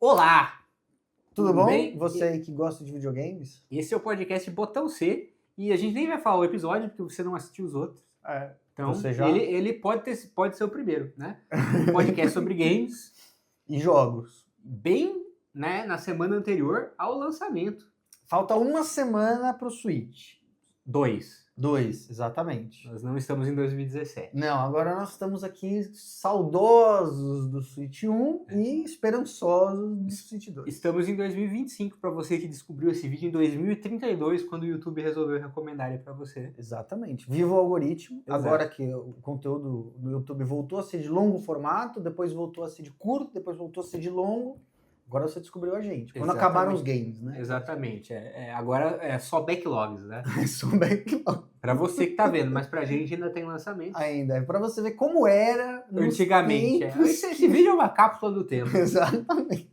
Olá! Tudo bom? bem? Você aí que gosta de videogames? Esse é o podcast Botão C e a gente nem vai falar o episódio porque você não assistiu os outros. Então, Você já? ele pode ser o primeiro, né? Um podcast sobre games, E jogos? bem, né, na semana anterior ao lançamento. Falta uma semana pro Switch. 2. 2, exatamente. Nós não estamos em 2017. Não, agora nós estamos aqui saudosos do Switch 1 e esperançosos do Switch 2. Estamos em 2025 para você que descobriu esse vídeo em 2032, quando o YouTube resolveu recomendar ele para você. Exatamente. Viva o algoritmo. Exato. Agora que o conteúdo no YouTube voltou a ser de longo formato, depois voltou a ser de curto, depois voltou a ser de longo. Agora você descobriu a gente. Quando Exatamente. acabaram os games, né? Exatamente. Agora é só backlogs, né? Sou backlog. Pra você que tá vendo, mas pra gente ainda tem lançamento. Ainda. É pra você ver como era Antigamente. tempos Esse vídeo é uma cápsula do tempo. Exatamente.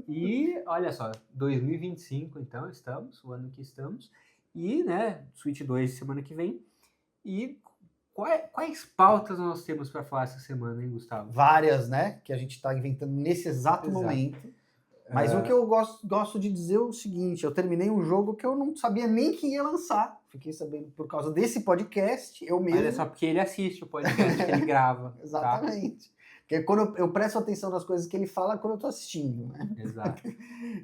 E olha só, 2025 então estamos, o ano que estamos. E, né, Switch 2 semana que vem. E quais pautas nós temos pra falar essa semana, hein, Gustavo? Várias, né? Que a gente tá inventando nesse exato momento. Mas o que eu gosto de dizer é o seguinte, eu terminei um jogo que eu não sabia nem que ia lançar. Fiquei sabendo por causa desse podcast, eu mesmo. Mas é só porque ele assiste o podcast que ele grava. Exatamente. Porque quando eu presto atenção nas coisas que ele fala quando eu tô assistindo, né? Exato.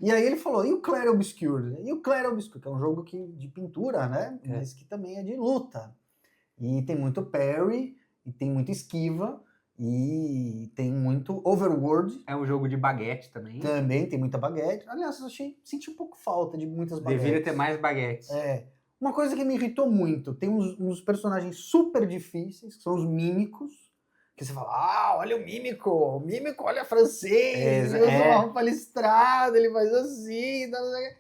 E aí ele falou, e o Clair Obscur? E o Clair Obscur, que é um jogo de pintura, né? É. Mas que também é de luta. E tem muito parry, e tem muito esquiva, e tem muito overworld. É um jogo de baguete também. Também tem muita baguete. Aliás, eu senti um pouco falta de muitas baguetes. Deveria ter mais baguetes. É. Uma coisa que me irritou muito, tem uns personagens super difíceis, que são os mímicos, que você fala, olha o mímico olha francês, ele usa uma roupa listrada, ele faz assim, não sei o quê.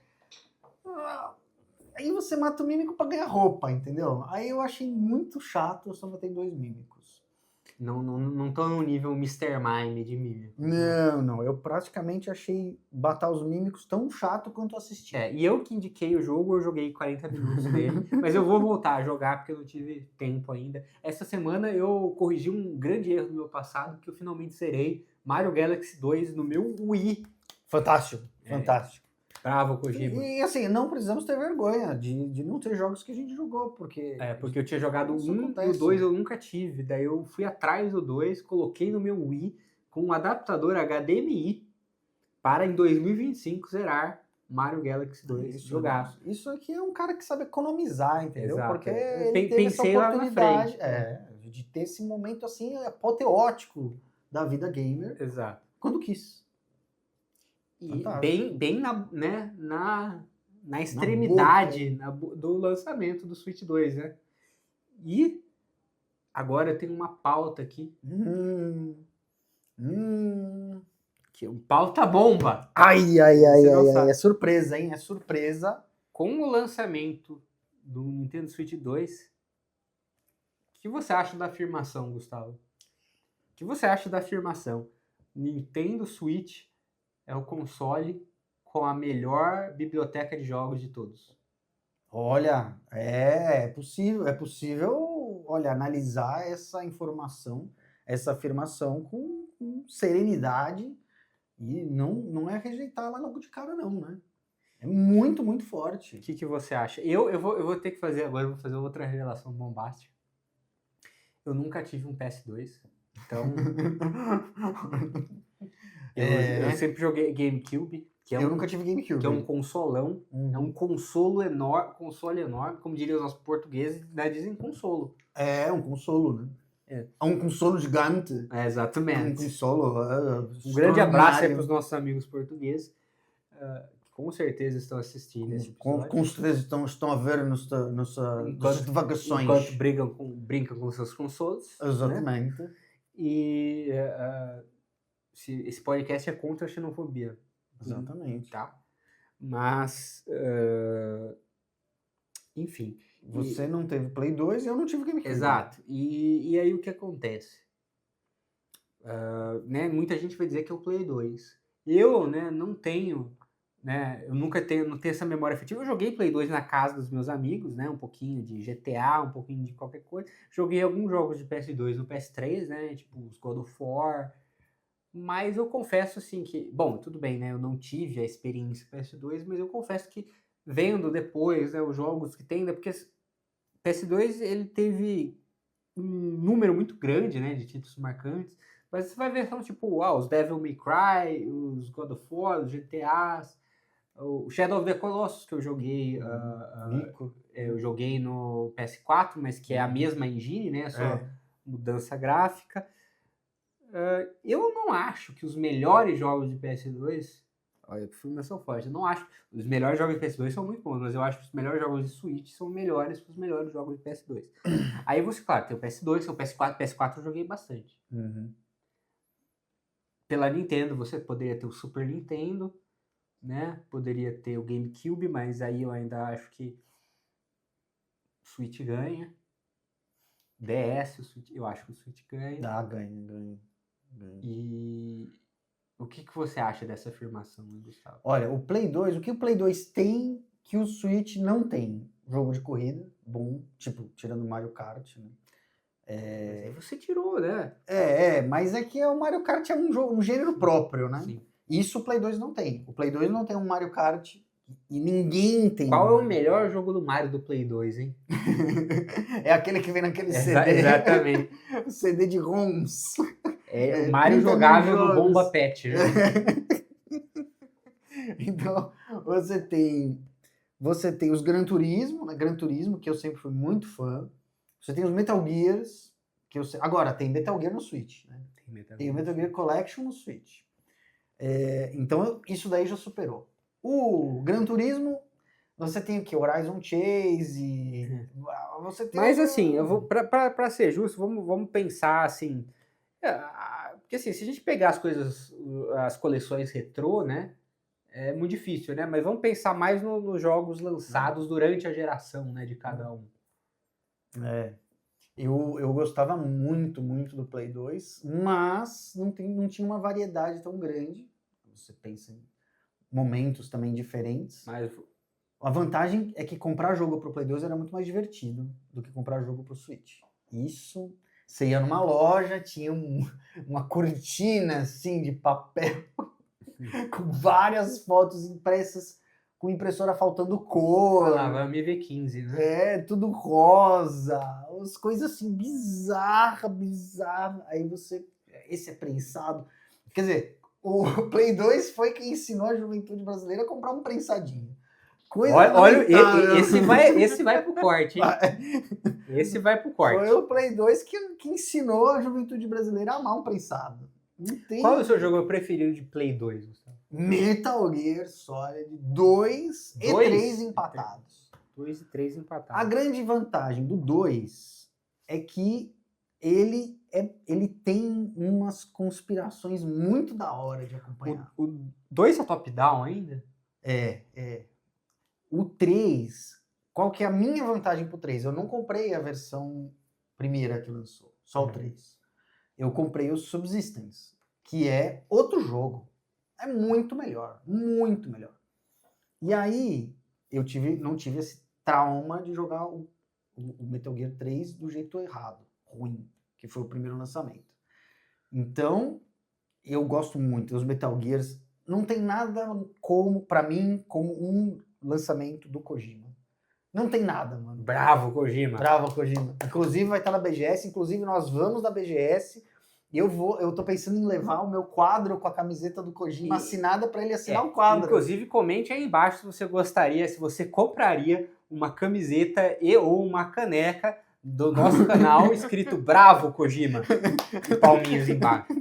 Aí você mata o mímico pra ganhar roupa, entendeu? Aí eu achei muito chato, eu só matei 2 mímicos. Não tô no nível Mr. Mime de mímico. Não, eu praticamente achei matar os mímicos tão chato quanto assistir. E eu que indiquei o jogo, eu joguei 40 minutos dele, mas eu vou voltar a jogar porque eu não tive tempo ainda. Essa semana eu corrigi um grande erro do meu passado, que eu finalmente zerei Mario Galaxy 2 no meu Wii. Fantástico, fantástico. Bravo, Kojima. E assim, não precisamos ter vergonha de não ter jogos que a gente jogou, porque... Porque eu tinha jogado o 1 acontece. e o 2 eu nunca tive. Daí eu fui atrás do 2, coloquei no meu Wii com um adaptador HDMI para em 2025 zerar Mario Galaxy 2 jogar. Isso aqui é um cara que sabe economizar, entendeu? Exato. Porque Eu ele teve essa pensei lá na oportunidade frente. de ter esse momento assim apoteótico da vida gamer Exato. quando quis. E Fantástico. bem na extremidade do lançamento do Switch 2, né? E agora eu tenho uma pauta aqui. Que é um pauta bomba. Ai, é surpresa, hein? É surpresa. Com o lançamento do Nintendo Switch 2, o que você acha da afirmação, Gustavo? O que você acha da afirmação? Nintendo Switch é o console com a melhor biblioteca de jogos de todos. Olha, é possível, olha, analisar essa informação, essa afirmação com serenidade e não é rejeitar ela logo de cara não, né? É muito, muito forte. O que você acha? Eu vou ter que fazer agora, vou fazer outra revelação bombástica. Eu nunca tive um PS2, então... Eu sempre joguei GameCube, eu nunca tive GameCube. Que é um consolão, é um console enorme, como diriam os nossos portugueses, né, dizem consolo. É um consolo, né? É um consolo gigante. Exatamente. Um consolo. Um grande abraço aí para os nossos amigos portugueses, que com certeza estão assistindo esse episódio. Com certeza estão a ver nossas divagações. Enquanto brincam com seus consoles. Exatamente. Né? E esse podcast é contra a xenofobia. Exatamente. Tá? Mas, enfim. Você não teve Play 2 e eu não tive GameCube. Exato. E aí o que acontece? Né, muita gente vai dizer que é o Play 2. Eu, né, não tenho... Né, eu não tenho essa memória afetiva. Eu joguei Play 2 na casa dos meus amigos, né, um pouquinho de GTA, um pouquinho de qualquer coisa. Joguei alguns jogos de PS2 no PS3, né, tipo os God of War, Mas eu confesso, assim, que... Bom, tudo bem, né? Eu não tive a experiência PS2, mas eu confesso que vendo depois, né, os jogos que tem, né, porque PS2, ele teve um número muito grande, né, de títulos marcantes, mas você vai ver, são tipo, os Devil May Cry, os God of War, os GTAs, o Shadow of the Colossus, que eu joguei, eu joguei no PS4, mas que é a mesma engine, né, só mudança gráfica. Eu não acho que os melhores jogos de PS2... Olha, afirmação forte. Eu não acho... Os melhores jogos de PS2 são muito bons, mas eu acho que os melhores jogos de Switch são melhores que os melhores jogos de PS2. Aí você, claro, tem o PS2, tem o PS4. PS4 eu joguei bastante. Pela Nintendo, você poderia ter o Super Nintendo, né? Poderia ter o GameCube, mas aí eu ainda acho que o Switch ganha. DS, eu acho que o Switch ganha. Ganha. E o que você acha dessa afirmação, Gustavo? Olha, o Play 2, o que o Play 2 tem que o Switch não tem? Jogo de corrida, bom, tipo, tirando o Mario Kart, né? Mas aí você tirou, né? Mas é que o Mario Kart é um gênero próprio, né? Sim. Isso o Play 2 não tem. O Play 2 não tem um Mario Kart e ninguém tem. Qual é o melhor jogo do Mario do Play 2, hein? É aquele que vem naquele CD. Exatamente. O CD de ROMs. É o Mario jogável no Bomba Pet, né? Então, você tem os Gran Turismo, né? Gran Turismo, que eu sempre fui muito fã. Você tem os Metal Gears, agora tem Metal Gear no Switch, né? Tem o Metal Gear Collection no Switch. Então, isso daí já superou. O Gran Turismo, você tem o que? Horizon Chase, você tem... Mas assim, eu vou, pra ser justo, vamos pensar assim... Porque assim, se a gente pegar as coleções retrô, né? É muito difícil, né? Mas vamos pensar mais nos jogos lançados durante a geração, né? De cada um. Eu gostava muito, muito do Play 2, mas não tinha uma variedade tão grande. Você pensa em momentos também diferentes. Mas a vantagem é que comprar jogo pro Play 2 era muito mais divertido do que comprar jogo pro Switch. Isso, você ia numa loja, tinha uma cortina assim de papel com várias fotos impressas, com impressora faltando cor. Falava MV15, né? Tudo rosa, as coisas assim, bizarra. Aí esse é prensado. Quer dizer, o Play 2 foi quem ensinou a juventude brasileira a comprar um prensadinho. Olha, esse vai pro corte, hein? Esse vai pro corte. Foi o Play 2 que ensinou a juventude brasileira a amar um prensado. Qual é o seu jogo preferido de Play 2, Gustavo? Metal Gear Solid 2 e 3 empatados. 2 e 3 empatados. A grande vantagem do 2 é que ele tem umas conspirações muito da hora de acompanhar. O 2 é top-down ainda? O 3, qual que é a minha vantagem pro 3? Eu não comprei a versão primeira que lançou, só o 3. Eu comprei o Subsistence, que é outro jogo. É muito melhor, muito melhor. E aí, eu não tive esse trauma de jogar o Metal Gear 3 do jeito errado, ruim, que foi o primeiro lançamento. Então, eu gosto muito. Os Metal Gears não tem nada pra mim, como um lançamento do Kojima. Não tem nada, mano. Bravo, Kojima. Inclusive, vai estar na BGS. Inclusive, nós vamos na BGS. Eu tô pensando em levar o meu quadro com a camiseta do Kojima assinada para ele assinar o quadro. Inclusive, comente aí embaixo se você gostaria, se você compraria uma camiseta ou uma caneca do nosso canal escrito Bravo, Kojima. E palminhas embaixo.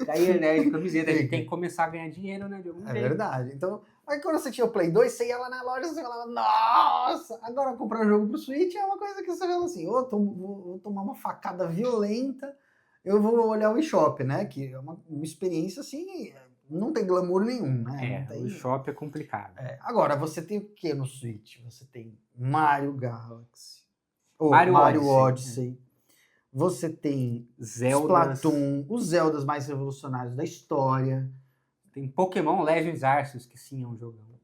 Daí, né, camiseta, a gente tem que começar a ganhar dinheiro, né? É verdade. Então, aí quando você tinha o Play 2, você ia lá na loja e você falava, nossa, agora comprar um jogo pro Switch é uma coisa que você fala assim, vou tomar uma facada violenta, eu vou olhar o eShop, né? Que é uma experiência assim, não tem glamour nenhum, né? O eShop é complicado. Agora, você tem o que no Switch? Você tem Mario Galaxy, Mario Odyssey. Você tem Splatoon, os Zeldas mais revolucionários da história. Tem Pokémon Legends Arceus, que sim é um jogão.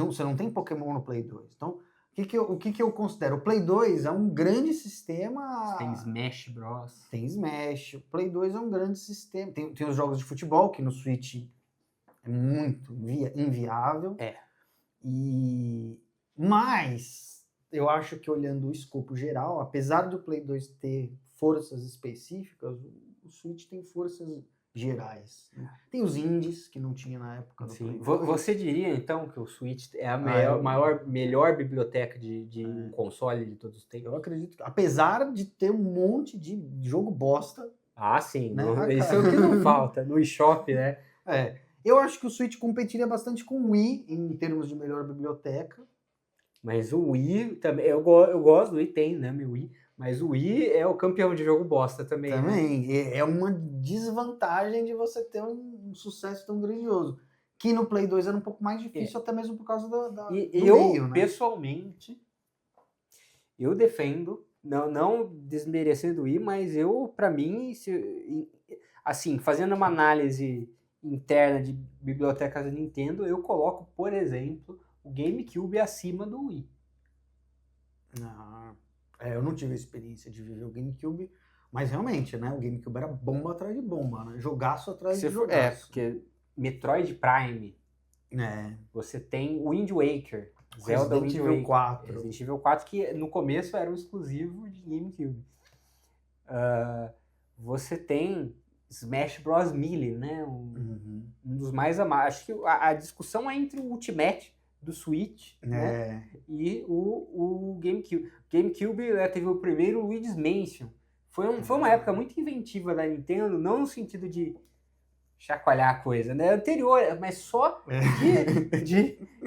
Você não tem Pokémon no Play 2. Então, O que eu considero? O Play 2 é um grande sistema... Tem Smash Bros. Tem Smash. O Play 2 é um grande sistema. Tem os jogos de futebol, que no Switch é muito inviável. Mas eu acho que olhando o escopo geral, apesar do Play 2 ter forças específicas, o Switch tem forças gerais. Né? Tem os indies, que não tinha na época do Play 2. Você diria, então, que o Switch é a melhor biblioteca de um console de todos os tempos? Eu acredito que, apesar de ter um monte de jogo bosta... Ah, sim. Né? Isso é o que não falta. No eShop, né? Eu acho que o Switch competiria bastante com o Wii em termos de melhor biblioteca. Mas o Wii também... Eu gosto do Wii, tem, né, meu Wii. Mas o Wii é o campeão de jogo bosta também. Também. Né? É uma desvantagem de você ter um sucesso tão grandioso. Que no Play 2 era um pouco mais difícil, até mesmo por causa do meio, né? Pessoalmente, eu defendo, não desmerecendo o Wii, mas pra mim, assim, fazendo uma análise interna de bibliotecas da Nintendo, eu coloco, por exemplo, o GameCube acima do Wii. Eu não tive a experiência de viver o GameCube, mas realmente, né? O GameCube era bomba atrás de bomba, né? Jogaço atrás de jogaço. Porque Metroid Prime, você tem Wind Waker, Zelda Wind Waker 4. Resident Evil 4, que no começo era um exclusivo de GameCube. Você tem Smash Bros. Melee, né? Um dos mais amados. Acho que a discussão é entre o Ultimate do Switch, né? E o GameCube. GameCube teve o primeiro Luigi's Mansion. Foi uma época muito inventiva da Nintendo, não no sentido de chacoalhar a coisa, né? Anterior, mas só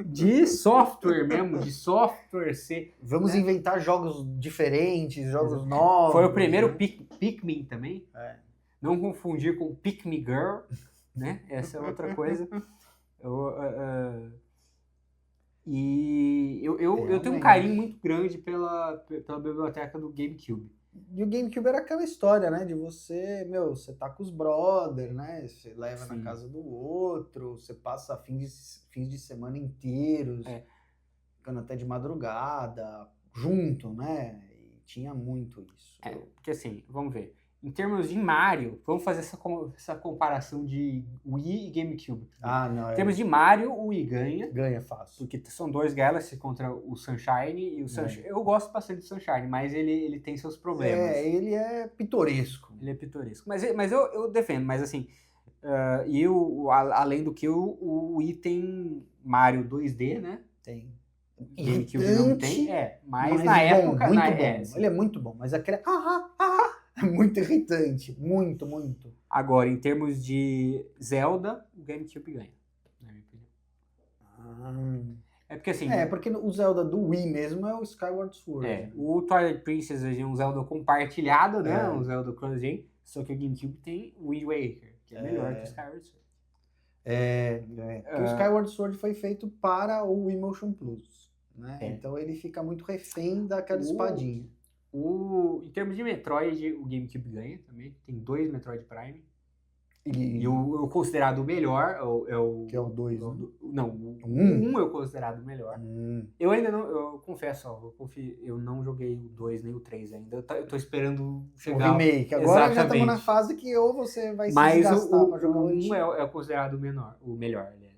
de software mesmo, de software ser... Vamos inventar jogos diferentes, jogos novos. Foi o primeiro Pikmin também. Não confundir com Pikmin Girl, né? Essa é outra coisa. E eu tenho um carinho muito grande pela biblioteca do GameCube. E o GameCube era aquela história, né? De você tá com os brothers, né? Você leva na casa do outro, você passa fins de semana inteiros, ficando até de madrugada, junto, né? E tinha muito isso. Porque assim, vamos ver. Em termos de Mario, vamos fazer essa comparação de Wii e GameCube. Em termos de Mario, o Wii ganha. Ganha fácil. Porque são dois Galaxy contra o Sunshine. E o Sunshine, eu gosto bastante do Sunshine, mas ele tem seus problemas. Ele é pitoresco. Ele é pitoresco. Mas eu defendo. Mas assim, além do que o Wii tem Mario 2D, né? Tem. GameCube não tem. Mas na época... Muito bom. Ele é muito bom. Mas aquele... É muito irritante. Muito, muito. Agora, em termos de Zelda, o GameCube ganha, na minha opinião. Porque assim... porque o Zelda do Wii mesmo é o Skyward Sword. O Twilight Princess é um Zelda compartilhado, né? Um Zelda cross-gen. Só que o GameCube tem o Wind Waker, que é melhor que o Skyward Sword. Porque o Skyward Sword foi feito para o Wii Motion Plus, né? Então ele fica muito refém daquela espadinha. Em termos de Metroid, o GameCube ganha também. Tem 2 Metroid Prime. E o considerado o melhor é o... Que é o 2, Não, o 1 é o considerado o melhor. Eu ainda não... Eu confesso, eu não joguei o 2 nem o 3 ainda. Eu tô esperando chegar... O remake. Agora já estamos na fase que ou você vai se desgastar pra jogar o 1 é considerado o melhor, aliás.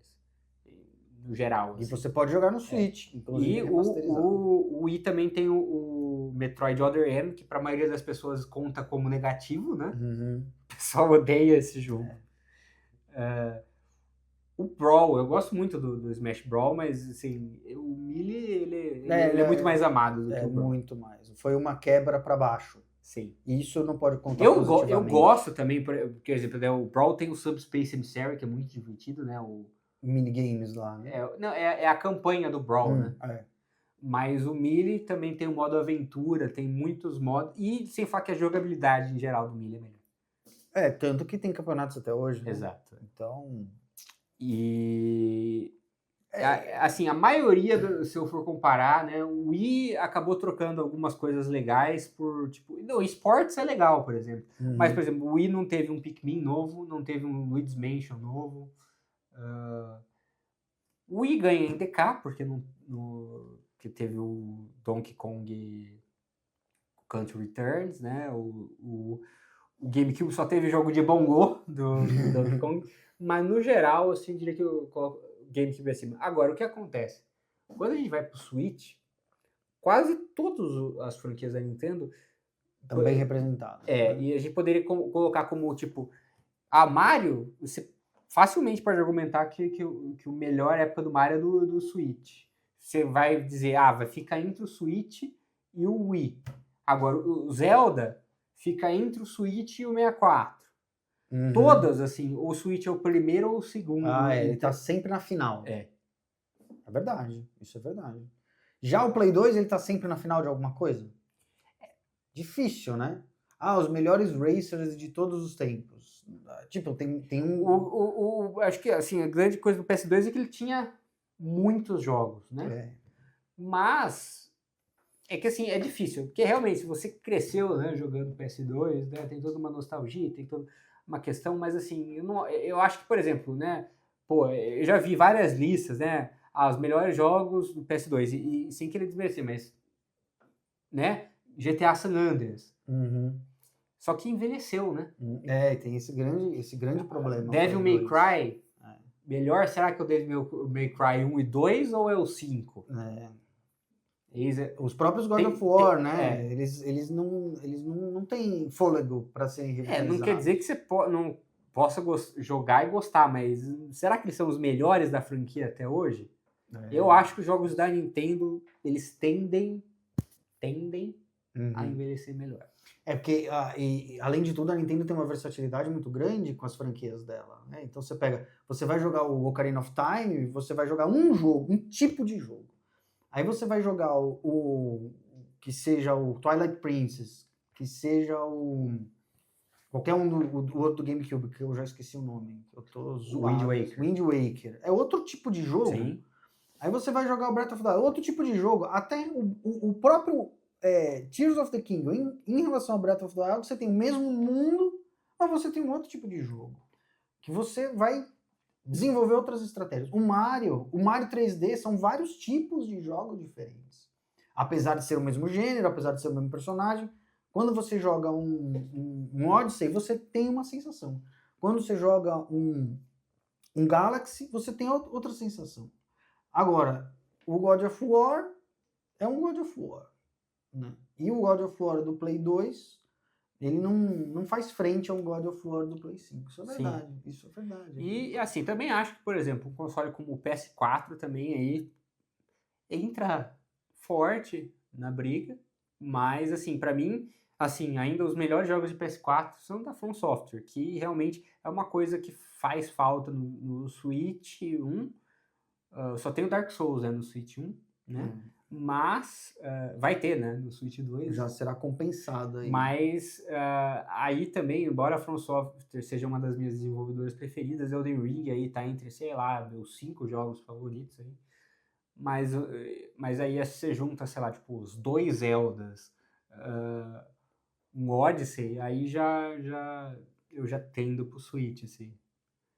No geral. E você pode jogar no Switch. E o Wii também tem o Metroid Other M, que pra maioria das pessoas conta como negativo, né? O pessoal odeia esse jogo. O Brawl, eu gosto muito do Smash Brawl, mas assim, o Melee, ele é muito mais amado do que o Brawl. Muito mais. Foi uma quebra pra baixo. Sim. Isso não pode contar eu gosto também, por exemplo, o Brawl tem o Subspace Emissary, que é muito divertido, né? Minigames lá, né? É a campanha do Brawl, né? Mas o Melee também tem o modo aventura, tem muitos modos, e sem falar que a jogabilidade em geral do Melee é melhor. Tanto que tem campeonatos até hoje, né? Exato. Então... assim, a maioria, se eu for comparar, né, o Wii acabou trocando algumas coisas legais por, tipo... Não, esportes é legal, por exemplo. Mas, por exemplo, o Wii não teve um Pikmin novo, não teve um Luigi's Mansion novo. O Wii ganha em DK, porque que teve o Donkey Kong Country Returns, né? O GameCube só teve jogo de bongo do Donkey Kong, mas no geral, assim, eu diria que eu coloco o GameCube acima. Agora, o que acontece? Quando a gente vai pro Switch, quase todas as franquias da Nintendo Também representado. e a gente poderia colocar como, tipo, a Mario, você facilmente pode argumentar que o melhor época do Mario é do Switch. Você vai dizer, vai ficar entre o Switch e o Wii. Agora, o Zelda fica entre o Switch e o 64. Uhum. Todas, assim, o Switch é o primeiro ou o segundo. Ele tá sempre na final. É verdade, isso é verdade. Já o Play 2, ele tá sempre na final de alguma coisa? Difícil, né? Os melhores racers de todos os tempos. Tipo, tem um... acho que, assim, a grande coisa do PS2 é que ele tinha muitos jogos, né? Mas é que, assim, é difícil. Porque, realmente, se você cresceu, né, jogando PS2, né, tem toda uma nostalgia, tem toda uma questão, mas, assim, eu acho que, por exemplo, né, eu já vi várias listas, né, os melhores jogos do PS2, e sem querer desmerecer, mas, né, GTA San Andreas. Uhum. Só que envelheceu, né? Tem esse grande problema. Devil May Cry, melhor será que é o Devil May Cry 1 e 2 ou é o 5? Os próprios God of War, né? Eles não têm fôlego para serem revitalizados. Não quer dizer que você não possa jogar e gostar, mas será que eles são os melhores da franquia até hoje? Eu acho que os jogos da Nintendo, eles tendem a envelhecer melhor. Porque, além de tudo, a Nintendo tem uma versatilidade muito grande com as franquias dela, né? Então você vai jogar o Ocarina of Time, você vai jogar um jogo, um tipo de jogo. Aí você vai jogar que seja o Twilight Princess, que seja qualquer um do outro GameCube, que eu já esqueci o nome. Eu tô zoado. Wind Waker. É outro tipo de jogo. Sim. Aí você vai jogar o Breath of the Wild, outro tipo de jogo. Até o próprio Tears of the Kingdom, em relação ao Breath of the Wild, você tem o mesmo mundo, mas você tem um outro tipo de jogo. Que você vai desenvolver outras estratégias. O Mario 3D são vários tipos de jogos diferentes. Apesar de ser o mesmo gênero, apesar de ser o mesmo personagem, quando você joga um Odyssey, você tem uma sensação. Quando você joga um Galaxy, você tem outra sensação. Agora, o God of War é um God of War, né? E o God of War do Play 2, ele não faz frente ao God of War do Play 5. Isso é verdade. Sim. Isso é verdade. E, assim, também acho que, por exemplo, um console como o PS4 também aí entra forte na briga, mas, assim, pra mim, assim, ainda os melhores jogos de PS4 são da From Software, que realmente é uma coisa que faz falta no Switch 1. Só tem o Dark Souls, né, no Switch 1, né? Mas vai ter, né, no Switch 2. Já será compensado aí. Mas aí também, embora a From Software seja uma das minhas desenvolvedoras preferidas, Elden Ring aí tá entre, sei lá, meus 5 jogos favoritos aí. Mas aí você junta, sei lá, tipo, os 2 Zeldas, um Odyssey, aí eu já tendo pro Switch, assim.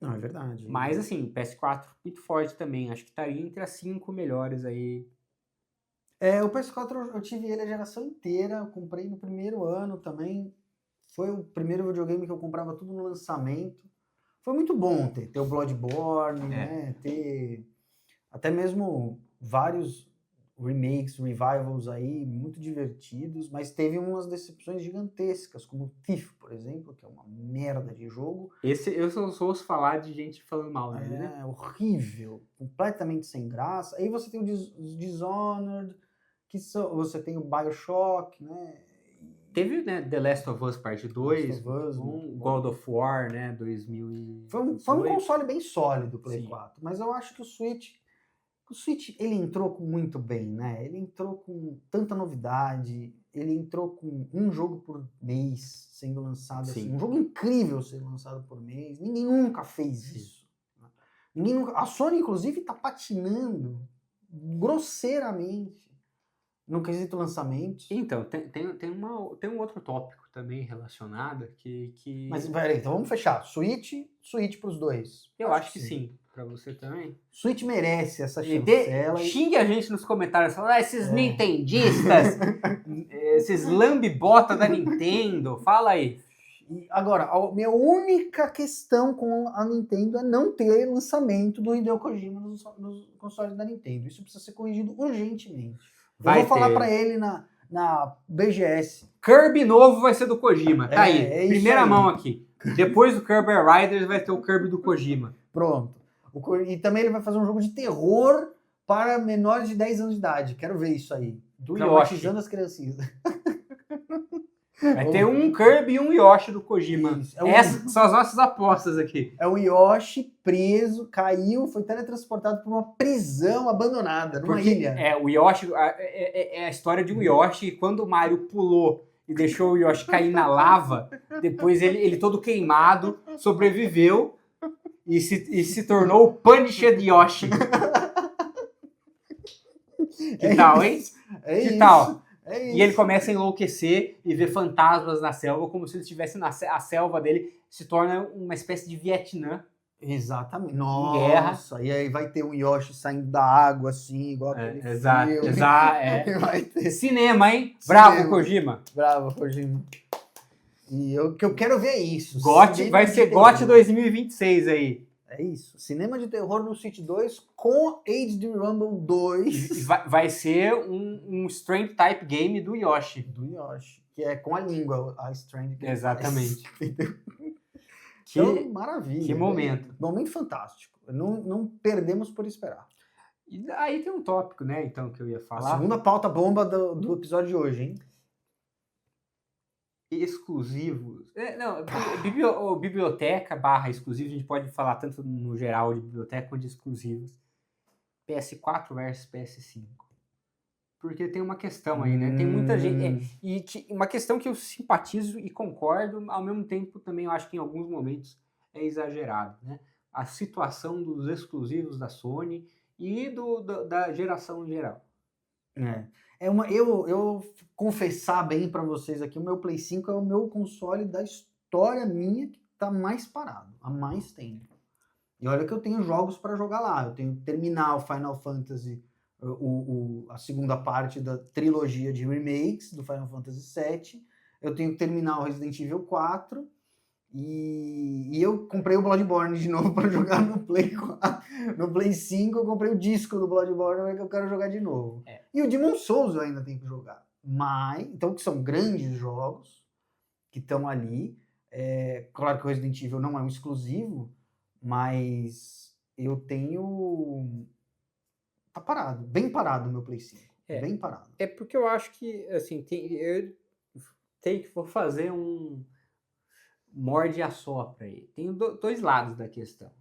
Não, é verdade. Mas, assim, PS4 muito forte também. Acho que estaria entre as 5 melhores aí. O PS4 eu tive ele a geração inteira. Eu comprei no primeiro ano também. Foi o primeiro videogame que eu comprava tudo no lançamento. Foi muito bom ter o Bloodborne, né? Ter até mesmo vários remakes, revivals aí, muito divertidos, mas teve umas decepções gigantescas, como Thief, por exemplo, que é uma merda de jogo. Esse eu só ouço falar de gente falando mal dele, né? É horrível, completamente sem graça. Aí você tem os Dishonored, você tem o BioShock, né? Teve, né, The Last of Us Part 2, God of War, né, 2018. Foi um console bem sólido, o Play 4, mas eu acho que o Switch, ele entrou muito bem, né? Ele entrou com tanta novidade, ele entrou com um jogo por mês sendo lançado, assim, um jogo incrível sendo lançado por mês. Ninguém nunca fez isso. A Sony, inclusive, está patinando grosseiramente no quesito lançamento. Então, tem um outro tópico também relacionado que... Mas, peraí, então vamos fechar. Switch pros dois. Eu acho que sim. pra você também. Switch merece essa E chancela. xingue a gente nos comentários, falando, esses nintendistas, esses lambibota da Nintendo, fala aí. E agora, a minha única questão com a Nintendo é não ter lançamento do Hideo Kojima nos consoles da Nintendo. Isso precisa ser corrigido urgentemente. Eu vou falar pra ele na BGS. Kirby novo vai ser do Kojima, tá aí. É Primeira aí. mão aqui. Depois do Kirby Riders vai ter o Kirby do Kojima. Pronto. E também ele vai fazer um jogo de terror para menores de 10 anos de idade. Quero ver isso aí. Do Traumatizando as criancinhas. Vai ter um Kirby e um Yoshi do Kojima. Isso. Essas são as nossas apostas aqui. É o Yoshi preso, caiu, foi teletransportado para uma prisão abandonada, numa ilha. O Yoshi é a história de um Yoshi. Quando o Mario pulou e deixou o Yoshi cair na lava, depois ele todo queimado, sobreviveu e se tornou o Punished Yoshi. Que tal, hein? Que tal? E ele começa a enlouquecer e ver fantasmas na selva, como se ele estivesse a selva dele, se torna uma espécie de Vietnã. Exatamente. Nossa, e aí vai ter um Yoshi saindo da água, assim, igual aquele filme. Exato. Vai ter. Cinema, hein? Bravo, Kojima. Bravo, Kojima. E o que eu quero ver é isso. Vai ser GOT 2026 aí. É isso. Cinema de terror no Switch 2 com Age of Rumble 2. Vai ser um Strength Type Game do Yoshi. Do Yoshi. Que é com a língua, a Strength. Exatamente. Então, maravilha. Que momento. Momento fantástico. Não perdemos por esperar. E aí tem um tópico, né, então, que eu ia falar. A segunda pauta bomba do episódio de hoje, hein? Exclusivos. Biblioteca / exclusivos, a gente pode falar tanto no geral de biblioteca quanto de exclusivos. PS4 versus PS5. Porque tem uma questão aí, né? Tem muita gente. Uma questão que eu simpatizo e concordo, ao mesmo tempo também eu acho que em alguns momentos é exagerado, né? A situação dos exclusivos da Sony e da geração em geral. Eu confessar bem pra vocês aqui, o meu Play 5 é o meu console da história minha que tá mais parado, há mais tempo. E olha que eu tenho jogos pra jogar lá, eu tenho que terminar o Final Fantasy, a segunda parte da trilogia de remakes do Final Fantasy VII, eu tenho que terminar o Resident Evil 4, e eu comprei o Bloodborne de novo para jogar no Play 4. No Play 5 eu comprei o disco do Bloodborne que eu quero jogar de novo. E o Demon's Souls eu ainda tenho que jogar. Então, que são grandes jogos que estão ali. Claro que o Resident Evil não é um exclusivo, mas eu tenho... Tá parado, bem parado o meu Play 5. Bem parado. É porque eu acho que, assim, vou fazer um morde e assopra aí. Tem dois lados da questão.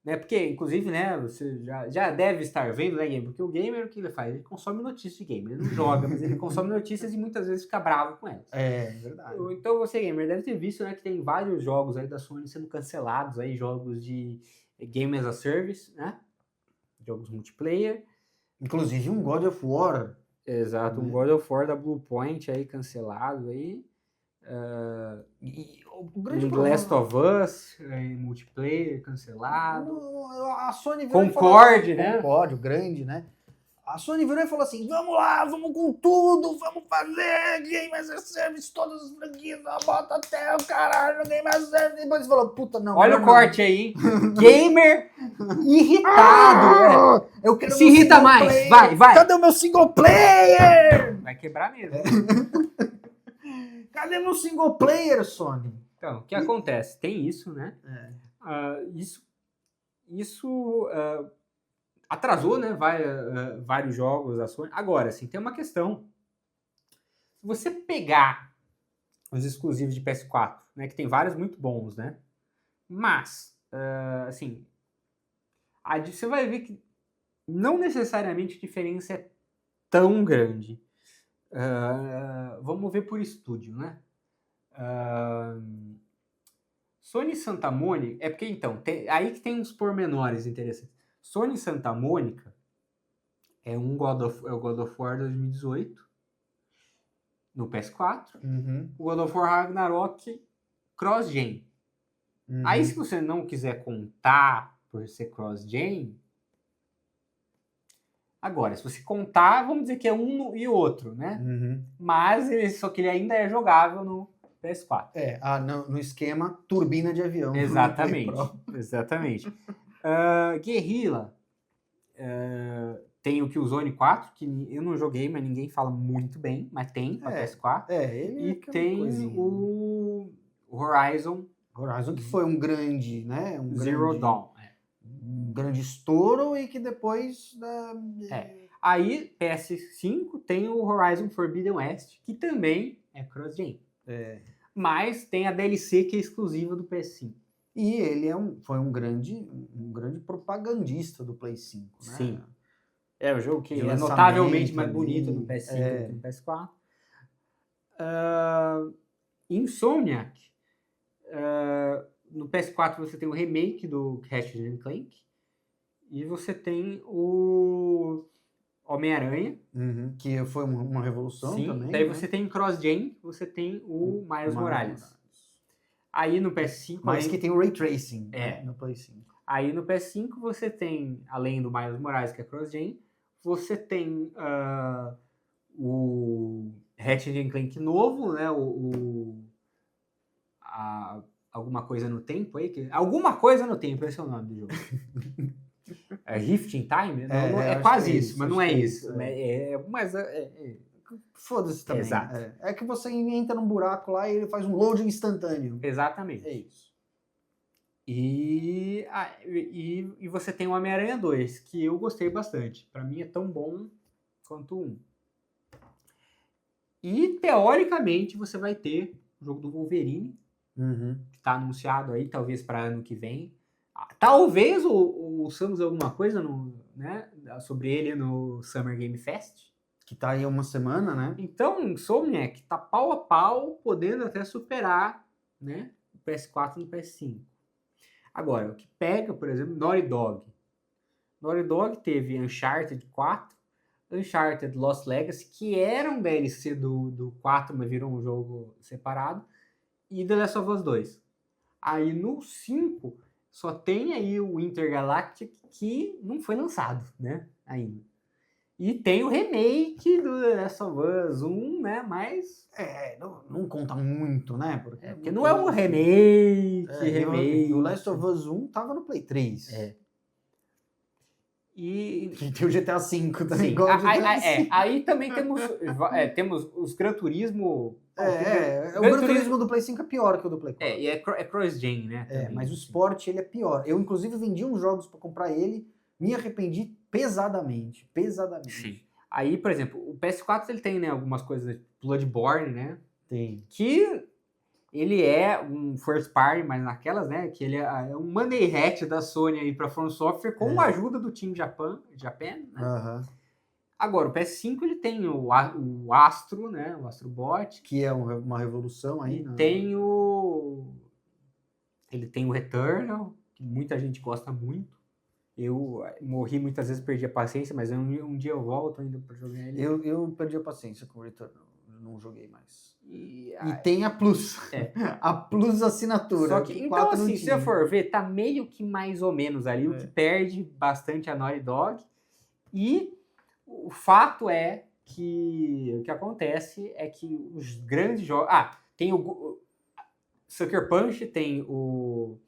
Né? Porque, inclusive, né, você já deve estar vendo, né, Gamer? Porque o gamer, o que ele faz? Ele consome notícias de game. Ele não joga, mas ele consome notícias e muitas vezes fica bravo com elas. É verdade. Então você, Gamer, deve ter visto, né, que tem vários jogos aí da Sony sendo cancelados, aí, jogos de Game as a Service, né? Jogos multiplayer. Inclusive um God of War. Exato, um God of War da Bluepoint aí cancelado aí. O grande Last of Us, multiplayer cancelado. A Sony virou Concorde, né? Concorde, o grande, né? A Sony virou e falou assim, vamos lá, vamos com tudo, vamos fazer Game as a Service, todas as franquias, bota até o caralho, Game as a Service. Depois falou, puta, não. Olha o corte aí, hein? Gamer irritado. Eu quero se irrita mais, player. vai. Cadê o meu single player? Vai quebrar mesmo. Cadê meu single player, Sony? Então, o que acontece? Tem isso, né? Isso atrasou, né? Vários jogos da Sony. Agora, assim, tem uma questão. Se você pegar os exclusivos de PS4, né? Que tem vários muito bons, né? Mas, assim, você vai ver que não necessariamente a diferença é tão grande. Vamos ver por estúdio, né? Sony Santa Mônica, porque então, aí que tem uns pormenores interessantes. Sony Santa Mônica é o God of War 2018 no PS4, o God of War Ragnarok cross-gen. Aí se você não quiser contar por ser cross-gen. Agora, se você contar, vamos dizer que é um e outro, né? Mas só que ele ainda é jogável no PS4. No esquema turbina de avião. Exatamente, exatamente. Guerrilla tem o Killzone 4, que eu não joguei, mas ninguém fala muito bem, mas tem pra PS4. Ele E tem o Horizon que foi um grande, né? Zero Dawn. Um grande estouro e que depois... Aí, PS5 tem o Horizon Forbidden West, que também é cross-gen. Mas tem a DLC que é exclusiva do PS5. E ele foi um grande propagandista do Play 5, né? Sim. É o jogo que é notavelmente mais bonito do PS5 do que do PS4. Insomniac. No PS4 você tem o remake do Ratchet & Clank. E você tem o Homem-Aranha. Que foi uma revolução também. Daí né? você tem cross-gen, você tem o Miles Morales. Aí no PS5... Mas que tem o Ray Tracing no Play 5. Aí no PS5 você tem, além do Miles Morales, que é cross-gen, você tem o Ratchet & Clank novo, né? Alguma coisa no tempo aí. Alguma coisa no tempo, esse é o nome do jogo. Rift in Time? Não, é quase isso, mas não é isso. Foda-se também. Exato. É que você entra num buraco lá e ele faz um loading instantâneo. Exatamente. É isso. E você tem o Homem-Aranha 2, que eu gostei bastante. Pra mim é tão bom quanto o 1. E, teoricamente, você vai ter o jogo do Wolverine, que tá anunciado aí, talvez para ano que vem. Talvez ouçamos alguma coisa sobre ele no Summer Game Fest. Que tá aí uma semana, né? Então, Insomniac tá pau a pau, podendo até superar, né, o PS4 no PS5. Agora, o que pega, por exemplo, Naughty Dog. Naughty Dog teve Uncharted 4, Uncharted Lost Legacy, que era um DLC do 4, mas virou um jogo separado, e The Last of Us 2. Aí no 5, só tem aí o Intergalactic, que não foi lançado, né, ainda. E tem o remake do The Last of Us 1, né, mas... não conta muito, né? Porque não é um remake. O Last of Us 1 tava no Play 3. E tem o GTA V também. Aí também temos os Gran Turismo... O Gran Turismo do Play 5 é pior que o do Play 4. E é cross-gen, né? Também. Mas o Sport, ele é pior. Eu, inclusive, vendi uns jogos para comprar ele, me arrependi pesadamente. Sim. Aí, por exemplo, o PS4 ele tem, né, algumas coisas, Bloodborne, né? Tem. Que ele é um first party, mas naquelas, né, que ele é um money hat da Sony aí pra From Software com a ajuda do Team Japan, né? Agora, o PS5 ele tem o Astro, né, o Astrobot. Que é uma revolução aí. Ele tem o Returnal, que muita gente gosta muito. Eu morri muitas vezes, perdi a paciência, mas um dia eu volto ainda pra jogar ele. Eu perdi a paciência com o Returnal, não joguei mais. E tem a Plus. A Plus assinatura. Só que, então, assim, se eu for ver, tá meio que mais ou menos ali, o que perde bastante a Naughty Dog. E o fato é que o que acontece é que os grandes jogos... tem o Sucker Punch, tem o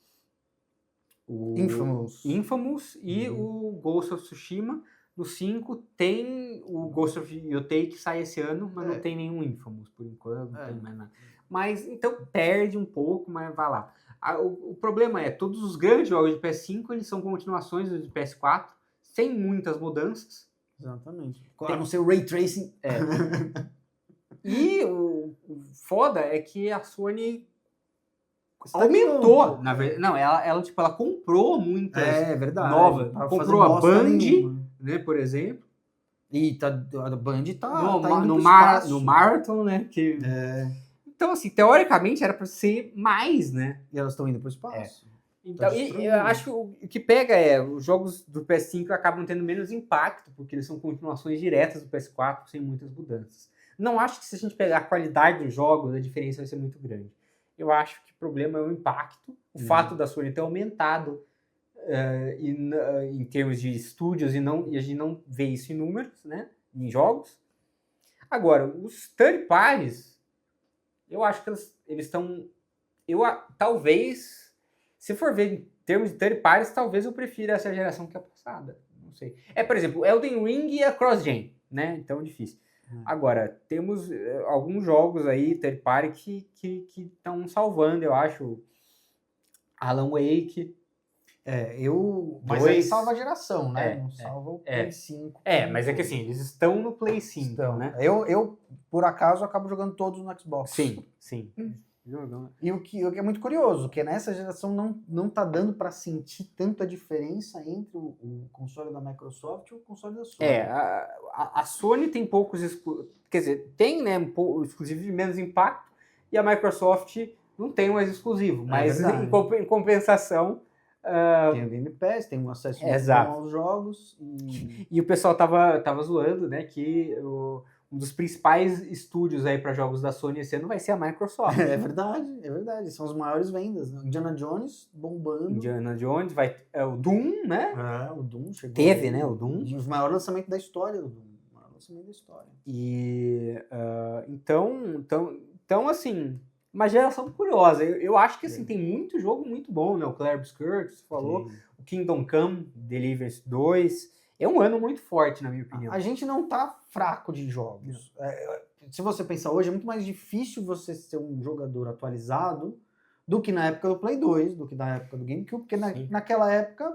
Infamous e o Ghost of Tsushima. No 5 tem o Ghost of Yotei que sai esse ano, mas não tem nenhum Infamous por enquanto, não tem mais nada. Mas então perde um pouco, mas vai lá. O problema é, todos os grandes jogos de PS5 eles são continuações do de PS4, sem muitas mudanças. Exatamente. A não ser o Ray Tracing. E o foda é que a Sony aumentou, na verdade. Não, ela comprou muitas novas. Comprou a Band, né, por exemplo. E a Band tá no Marathon, né? Então, assim, teoricamente era para ser mais, né? E elas estão indo para o espaço. Então, eu acho que o que pega os jogos do PS5 acabam tendo menos impacto, porque eles são continuações diretas do PS4, sem muitas mudanças. Não acho que se a gente pegar a qualidade dos jogos, a diferença vai ser muito grande. Eu acho que o problema é o impacto, o fato da Sony ter aumentado em termos de estúdios, e a gente não vê isso em números, né? Em jogos. Agora, os third parties, eu acho que eles estão... Talvez, se for ver em termos de third parties, talvez eu prefira essa geração que a passada. Não sei. Por exemplo, Elden Ring e a cross-gen, né? Então, difícil. Agora, temos alguns jogos aí, third party, que estão salvando, eu acho. Alan Wake. Mas aí salva a geração, né? Não salva o Play 5. Mas é que assim, eles estão no Play 5, né? Eu, por acaso, acabo jogando todos no Xbox. Sim. E o que é muito curioso, que nessa geração não tá dando para sentir tanto a diferença entre o console da Microsoft e o console da Sony. A Sony tem poucos quer dizer, tem, né, exclusivo de menos impacto, e a Microsoft não tem mais exclusivo, mas em compensação... tem o Game Pass, tem um acesso muito bom aos jogos. E o pessoal tava zoando, né, que um dos principais estúdios aí para jogos da Sony esse ano vai ser a Microsoft. É verdade. São as maiores vendas. Né? Indiana Jones bombando. Indiana Jones, o Doom, né? O Doom chegou. Teve, né, o Doom. E o maior lançamento da história do Doom. O maior lançamento da história. E então, assim, uma geração curiosa. Eu acho que assim, tem muito jogo muito bom, né? O Clair Obscur, que você falou, o Kingdom Come, Deliverance 2. É um ano muito forte, na minha opinião. A gente não tá fraco de jogos. Se você pensar hoje, é muito mais difícil você ser um jogador atualizado do que na época do Play 2, do que na época do GameCube, porque naquela época,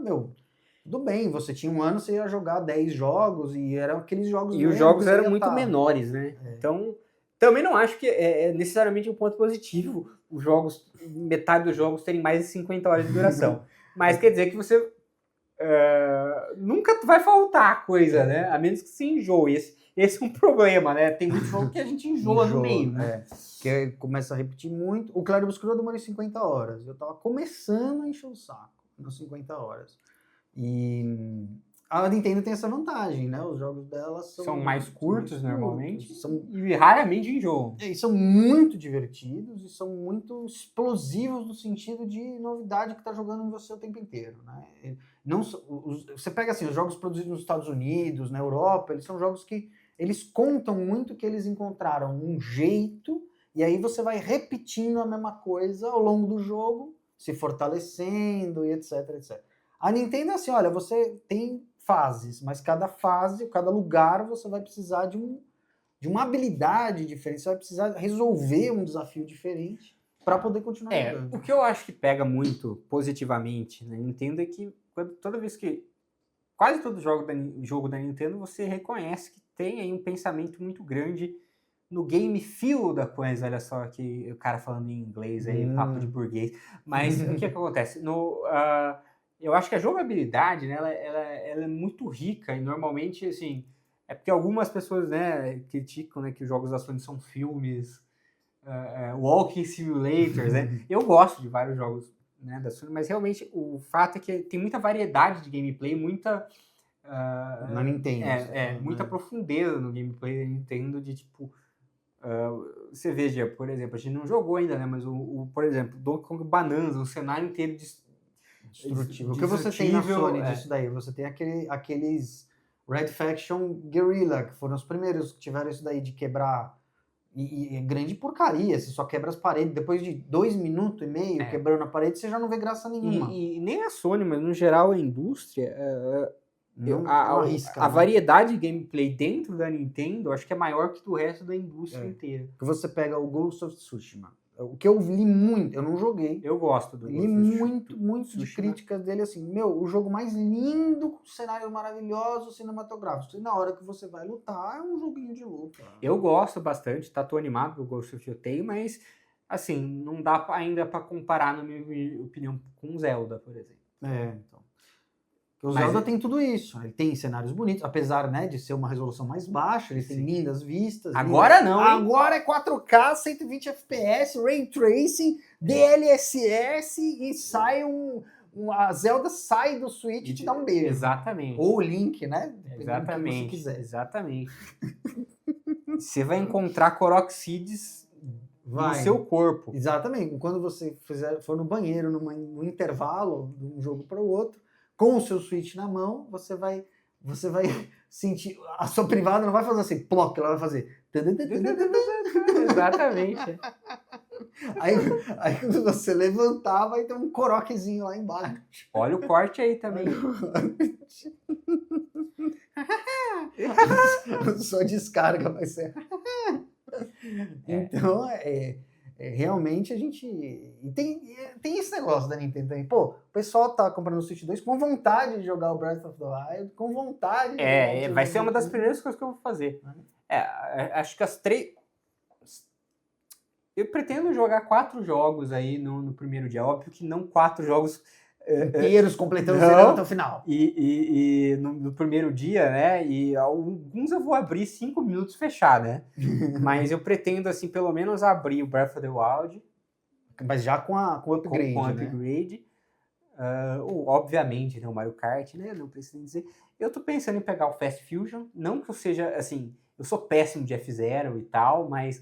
tudo bem, você tinha um ano, você ia jogar 10 jogos e eram aqueles jogos... E os jogos eram muito menores, né? Então, também não acho que é necessariamente um ponto positivo os jogos, metade dos jogos terem mais de 50 horas de duração. Mas quer dizer que você... nunca vai faltar coisa, né? A menos que se enjoe. Esse é um problema, né? Tem muito jogo que a gente enjoa no meio, né? Que começa a repetir muito. O Clair Obscur eu demorei 50 horas. Eu tava começando a encher o saco nas 50 horas. E a Nintendo tem essa vantagem, né? Os jogos dela são mais curtos normalmente. E raramente enjoam. E são muito divertidos e são muito explosivos no sentido de novidade que tá jogando em você o tempo inteiro, né? Você pega assim, os jogos produzidos nos Estados Unidos, na Europa, eles são jogos que eles contam muito que eles encontraram um jeito e aí você vai repetindo a mesma coisa ao longo do jogo, se fortalecendo e etc, etc. A Nintendo é assim, olha, você tem fases, mas cada fase, cada lugar você vai precisar de uma habilidade diferente, você vai precisar resolver um desafio diferente para poder continuar jogando. O que eu acho que pega muito positivamente na Nintendo é que toda vez que quase todo jogo da Nintendo você reconhece que tem aí um pensamento muito grande no game feel da coisa. Olha só que o cara falando em inglês aí, papo de burguês. Mas o que acontece? Eu acho que a jogabilidade, né, ela é muito rica e normalmente, assim, é porque algumas pessoas, né, criticam, né, que os jogos da Sony são filmes, walking simulators, né? Eu gosto de vários jogos, né, da Sony, mas realmente o fato é que tem muita variedade de gameplay, muita... na Nintendo. Muita profundeza no gameplay da Nintendo de, tipo... você veja, por exemplo, a gente não jogou ainda, né, mas por exemplo, Donkey Kong Bananas, um cenário inteiro destrutivo. O que você tem na Sony disso daí? Você tem aqueles Red Faction Guerrilla, que foram os primeiros que tiveram isso daí de quebrar. E é grande porcaria, você só quebra as paredes. Depois de 2 minutos e meio quebrando a parede, você já não vê graça nenhuma. E nem a Sony, mas no geral a indústria, arrisca, a variedade de gameplay dentro da Nintendo, acho que é maior que do resto da indústria inteira. Porque você pega o Ghost of Tsushima. O que eu li muito, eu não joguei. Eu gosto do Li muito de críticas dele, assim, o jogo mais lindo, com cenários maravilhosos, cinematográficos. E na hora que você vai lutar, é um joguinho de luta. Eu gosto bastante, tô animado com o Ghost of Tsushima, mas, assim, não dá ainda pra comparar, na minha opinião, com Zelda, por exemplo. Então. O Zelda tem tudo isso. Ele tem cenários bonitos, apesar, né, de ser uma resolução mais baixa, ele tem lindas vistas. Agora não, hein? Agora é 4K, 120 FPS, Ray Tracing, DLSS e sai a Zelda sai do Switch e te dá um beijo. Exatamente. Ou o Link, né? Exatamente. Que você quiser. Exatamente. Você vai encontrar Coroxides no seu corpo. Exatamente. Quando você for no banheiro, no intervalo de um jogo para o outro, com o seu Switch na mão, você vai sentir, a sua privada não vai fazer assim, ploc, ela vai fazer... Exatamente. Aí quando você levantar, vai ter um coroquezinho lá embaixo. Olha o corte aí também. Sua descarga vai ser... Então, realmente a gente... Tem esse negócio da Nintendo também. Pô, o pessoal tá comprando o Switch 2 com vontade de jogar o Breath of the Wild, com vontade de Vai ser uma das primeiras coisas que eu vou fazer. Acho que as 3... Eu pretendo jogar 4 jogos aí no primeiro dia. Óbvio que não 4 jogos... inteiros, completando até o final. E no primeiro dia, né? E alguns eu vou abrir 5 minutos e fechar, né? Mas eu pretendo, assim, pelo menos abrir o Breath of the Wild. Mas já com o upgrade, com né? upgrade. Obviamente, né? O Mario Kart, né? Não preciso dizer. Eu tô pensando em pegar o Fast Fusion. Não que eu seja, assim... Eu sou péssimo de F-Zero e tal, mas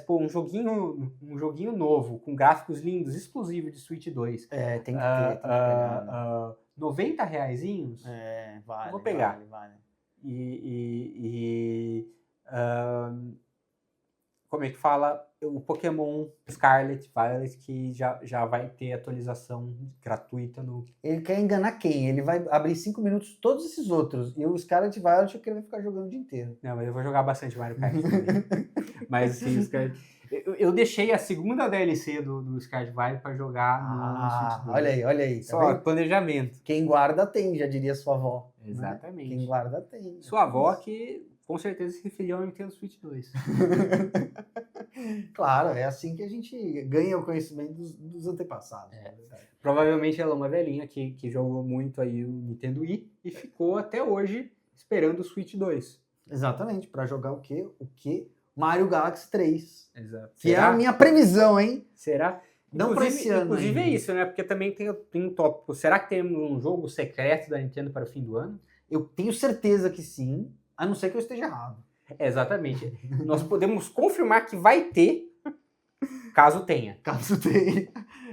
pô, um joguinho novo, com gráficos lindos, exclusivo de Switch 2. Tem que pegar. Né? 90 reaisinhos? Vale. Eu vou pegar. Vale. Como é que fala? O Pokémon Scarlet Violet, que já vai ter atualização gratuita no... Ele quer enganar quem? Ele vai abrir 5 minutos todos esses outros. E o Scarlet Violet eu queria ficar jogando o dia inteiro. Não, mas eu vou jogar bastante Mario Kart também. Mas assim, eu deixei a segunda DLC do Scarlet Violet pra jogar no Switch 2. Olha aí. Só planejamento. Quem guarda tem, já diria sua avó. Exatamente. Né? Quem guarda tem. Sua avó que com certeza se referiu ao Nintendo Switch 2. Claro, é assim que a gente ganha o conhecimento dos antepassados. Provavelmente ela é uma velhinha que jogou muito aí o Nintendo Wii e ficou até hoje esperando o Switch 2. Exatamente, para jogar o quê? Mario Galaxy 3. Exato. Que é a minha previsão, hein? Será? Não para esse ano. Inclusive é isso, né? Porque também tem um tópico. Será que temos um jogo secreto da Nintendo para o fim do ano? Eu tenho certeza que sim, a não ser que eu esteja errado. Exatamente. Nós podemos confirmar que vai ter, caso tenha.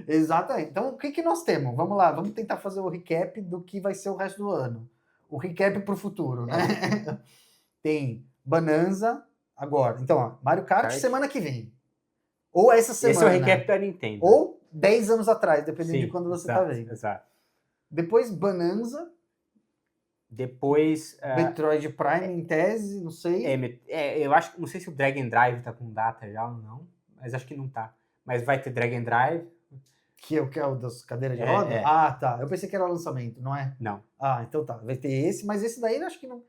Exatamente. Então, o que nós temos? Vamos lá, vamos tentar fazer o recap do que vai ser o resto do ano. O recap para o futuro, né? Tem Bonanza agora. Então, ó, Mario Kart semana que vem. Ou essa semana. Esse é o recap da Nintendo. Ou 10 anos atrás, dependendo de quando você tá vendo. Exato. Depois Bonanza. Depois... Metroid Prime em tese, não sei. Eu acho que... Não sei se o Drag and Drive tá com data já ou não. Mas acho que não tá. Mas vai ter Drag and Drive. Que é o das cadeiras de roda? Ah, tá. Eu pensei que era lançamento, não é? Não. Ah, então tá. Vai ter esse, mas esse daí eu acho que não...